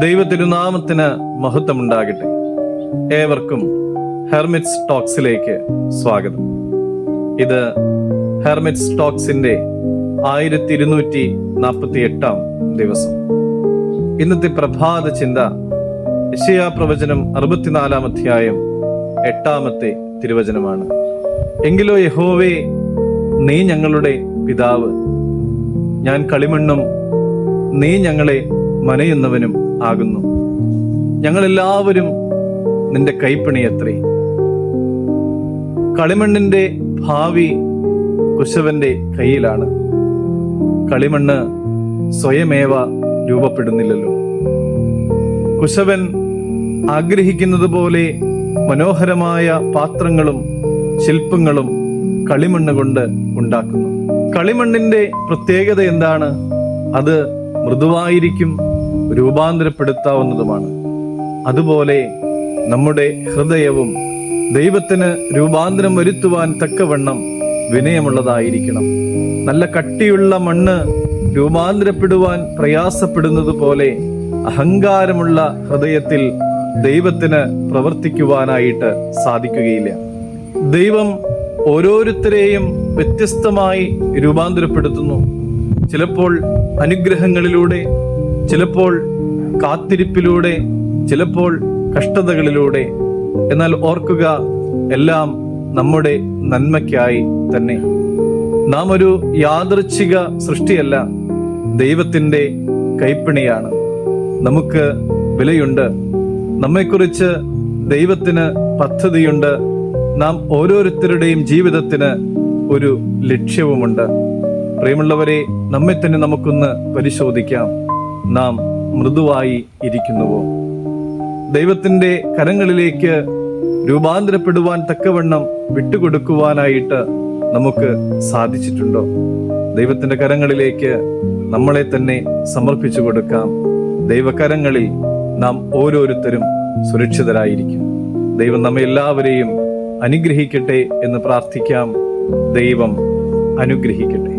ദൈവതിരുനാമത്തിന് മഹത്വമുണ്ടാകട്ടെ. ഏവർക്കും ഹെർമിറ്റ്സ് ടോക്സിലേക്ക് സ്വാഗതം. ഇത് ഹെർമിറ്റ്സ് ടോക്സിന്റെ 1248 ദിവസം. ഇന്നത്തെ പ്രഭാത ചിന്ത യെശയ്യാ പ്രവചനം 64 അധ്യായം 8 തിരുവചനമാണ്. എങ്കിലോ യഹോവേ, നീ ഞങ്ങളുടെ പിതാവ്, ഞാൻ കളിമണ്ണും നീ ഞങ്ങളെ മനയുന്നവനും ആകുന്നു. ഞങ്ങളെല്ലാവരും നിന്റെ കൈപ്പണിയത്രേ. കളിമണ്ണിന്റെ ഭാവി കുശവന്റെ കയ്യിലാണ്. കളിമണ്ണ് സ്വയമേവ രൂപപ്പെടുന്നില്ലല്ലോ. കുശവൻ ആഗ്രഹിക്കുന്നത് പോലെ മനോഹരമായ പാത്രങ്ങളും ശില്പങ്ങളും കളിമണ്ണ് കൊണ്ട് ഉണ്ടാക്കുന്നു. കളിമണ്ണിന്റെ പ്രത്യേകത എന്താണ്? അത് മൃദുവായിരിക്കും, രൂപാന്തരപ്പെടുത്താവുന്നതുമാണ്. അതുപോലെ നമ്മുടെ ഹൃദയവും ദൈവത്തിന് രൂപാന്തരം വരുത്തുവാൻ തക്കവണ്ണം വിനയമുള്ളതായിരിക്കണം. നല്ല കട്ടിയുള്ള മണ്ണ് രൂപാന്തരപ്പെടുവാൻ പ്രയാസപ്പെടുന്നത് പോലെ അഹങ്കാരമുള്ള ഹൃദയത്തിൽ ദൈവത്തിന് പ്രവർത്തിക്കുവാനായിട്ട് സാധിക്കുകയില്ല. ദൈവം ഓരോരുത്തരെയും വ്യത്യസ്തമായി രൂപാന്തരപ്പെടുത്തുന്നു. ചിലപ്പോൾ അനുഗ്രഹങ്ങളിലൂടെ, ചിലപ്പോൾ കാത്തിരിപ്പിലൂടെ, ചിലപ്പോൾ കഷ്ടതകളിലൂടെ. എന്നാൽ ഓർക്കുക, എല്ലാം നമ്മുടെ നന്മയ്ക്കായി തന്നെ. നാം ഒരു യാദൃച്ഛിക സൃഷ്ടിയല്ല, ദൈവത്തിൻ്റെ കൈപ്പണിയാണ്. നമുക്ക് വിലയുണ്ട്. നമ്മെക്കുറിച്ച് ദൈവത്തിന് പദ്ധതിയുണ്ട്. നാം ഓരോരുത്തരുടെയും ജീവിതത്തിന് ഒരു ലക്ഷ്യവുമുണ്ട്. പ്രിയമുള്ളവരെ, നമ്മെ തന്നെ നമുക്കൊന്ന് പരിശോധിക്കാം. നാം മൃദുവായി ഇരിക്കുന്നുവോ? ദൈവത്തിൻ്റെ കരങ്ങളിലേക്ക് രൂപാന്തരപ്പെടുവാൻ തക്കവണ്ണം വിട്ടുകൊടുക്കുവാനായിട്ട് നമുക്ക് സാധിച്ചിട്ടുണ്ടോ? ദൈവത്തിൻ്റെ കരങ്ങളിലേക്ക് നമ്മളെ തന്നെ സമർപ്പിച്ചു കൊടുക്കാം. ദൈവകരങ്ങളിൽ നാം ഓരോരുത്തരും സുരക്ഷിതരായിരിക്കും. ദൈവം നമ്മെ എല്ലാവരെയും അനുഗ്രഹിക്കട്ടെ എന്ന് പ്രാർത്ഥിക്കാം. ദൈവം അനുഗ്രഹിക്കട്ടെ.